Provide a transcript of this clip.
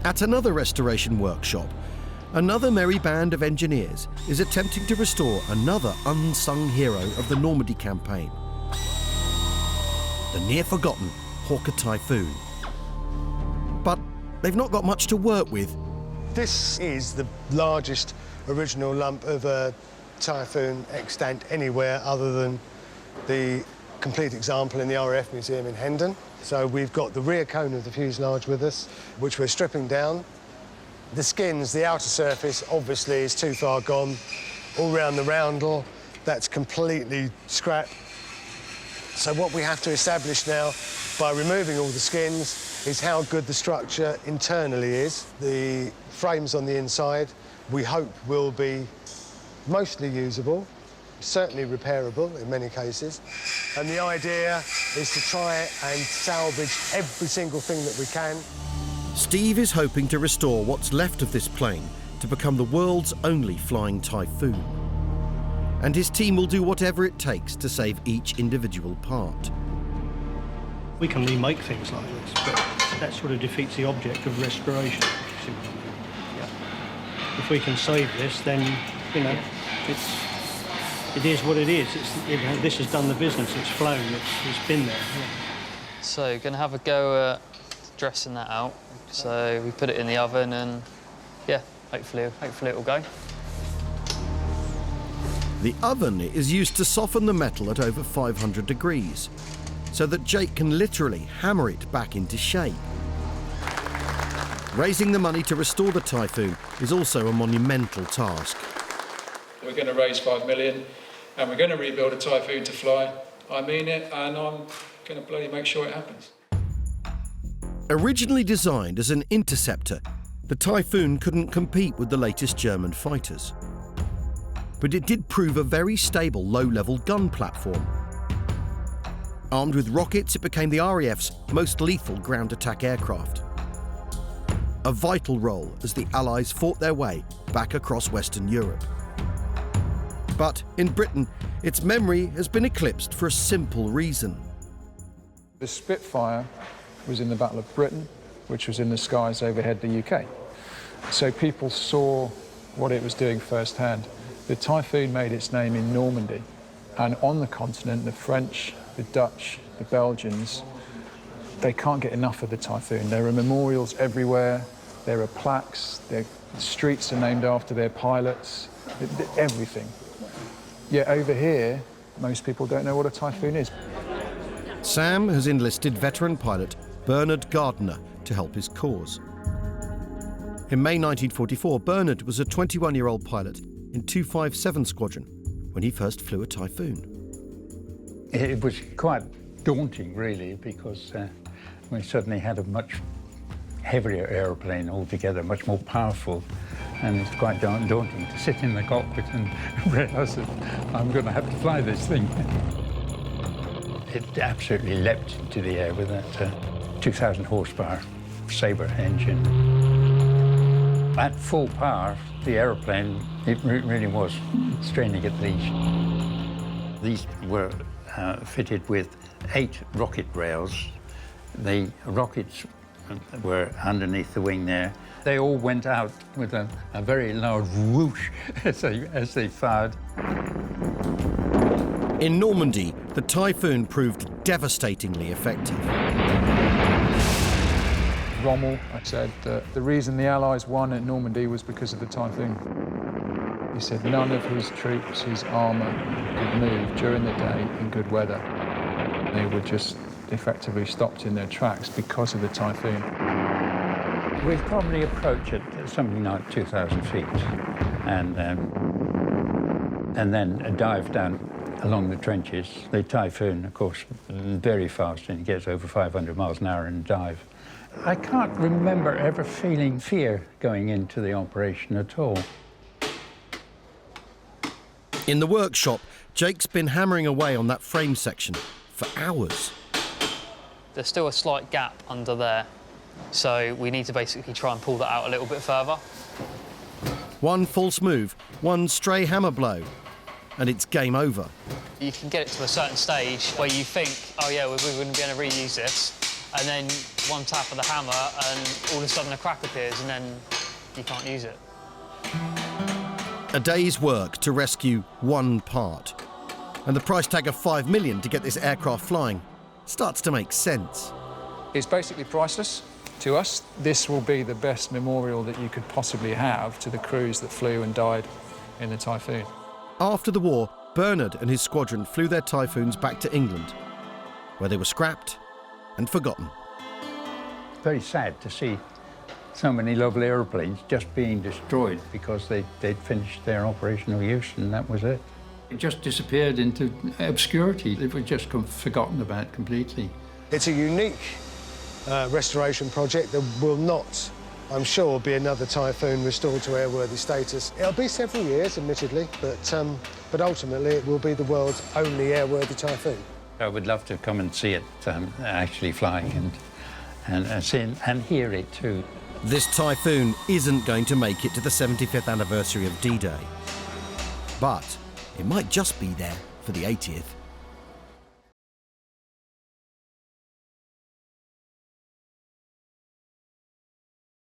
At another restoration workshop, another merry band of engineers is attempting to restore another unsung hero of the Normandy campaign, the near-forgotten Hawker Typhoon. But they've not got much to work with. This is the largest original lump of a Typhoon extant anywhere other than the complete example in the RAF Museum in Hendon. So we've got the rear cone of the fuselage with us, which we're stripping down. The skins, the outer surface, obviously is too far gone. All round the roundel, that's completely scrap. So what we have to establish now, by removing all the skins, is how good the structure internally is. The frames on the inside, we hope, will be mostly usable, certainly repairable in many cases. And the idea is to try and salvage every single thing that we can. Steve is hoping to restore what's left of this plane to become the world's only flying Typhoon. And his team will do whatever it takes to save each individual part. We can remake things like this, but that sort of defeats the object of restoration, if you see what I mean. Yeah. If we can save this, then, you know, it is what it is. This has done the business. It's flown. It's been there. Yeah. So, going to have a go at dressing that out. So we put it in the oven, and yeah, hopefully it will go. The oven is used to soften the metal at over 500 degrees, so that Jake can literally hammer it back into shape. Raising the money to restore the Typhoon is also a monumental task. We're going to raise 5 million, and we're going to rebuild a Typhoon to fly. I mean it, and I'm going to bloody make sure it happens. Originally designed as an interceptor, the Typhoon couldn't compete with the latest German fighters. But it did prove a very stable low-level gun platform. Armed with rockets, it became the RAF's most lethal ground attack aircraft. A vital role as the Allies fought their way back across Western Europe. But in Britain, its memory has been eclipsed for a simple reason. The Spitfire was in the Battle of Britain, which was in the skies overhead the UK. So people saw what it was doing firsthand. The Typhoon made its name in Normandy, and on the continent, the French, the Dutch, the Belgians, they can't get enough of the Typhoon. There are memorials everywhere, there are plaques, the streets are named after their pilots, everything. Yet over here, most people don't know what a Typhoon is. Sam has enlisted veteran pilot Bernard Gardner to help his cause. In May 1944, Bernard was a 21-year-old pilot in 257 Squadron when he first flew a Typhoon. It was quite daunting, really, because we suddenly had a much heavier aeroplane altogether, much more powerful, and it's quite daunting to sit in the cockpit and realise that I'm going to have to fly this thing. It absolutely leapt into the air with that 2,000 horsepower Sabre engine. At full power, the aeroplane, it really was straining at least. These were fitted with 8 rocket rails. The rockets were underneath the wing there. They all went out with a very loud whoosh as they fired. In Normandy, the Typhoon proved devastatingly effective. Rommel said that the reason the Allies won at Normandy was because of the Typhoon. He said none of his troops, his armour, could move during the day in good weather. They were just effectively stopped in their tracks because of the Typhoon. We'd probably approach it something like 2,000 feet and then dive down along the trenches. The Typhoon, of course, very fast, and it gets over 500 miles an hour in a dive. I can't remember ever feeling fear going into the operation at all. In the workshop, Jake's been hammering away on that frame section for hours. There's still a slight gap under there, so we need to basically try and pull that out a little bit further. One false move, one stray hammer blow, and it's game over. You can get it to a certain stage where you think, oh yeah, we wouldn't be able to reuse this, and then one tap of the hammer and all of a sudden a crack appears and then you can't use it. A day's work to rescue one part. And the price tag of $5 million to get this aircraft flying starts to make sense. It's basically priceless to us. This will be the best memorial that you could possibly have to the crews that flew and died in the Typhoon. After the war, Bernard and his squadron flew their Typhoons back to England, where they were scrapped and forgotten. Very sad to see so many lovely aeroplanes just being destroyed because they'd finished their operational use and that was it. It just disappeared into obscurity. It was just forgotten about completely. It's a unique restoration project. There will not, I'm sure, be another Typhoon restored to airworthy status. It'll be several years, admittedly, but ultimately it will be the world's only airworthy Typhoon. I would love to come and see it actually flying and see and hear it too. This Typhoon isn't going to make it to the 75th anniversary of D-Day. But it might just be there for the 80th.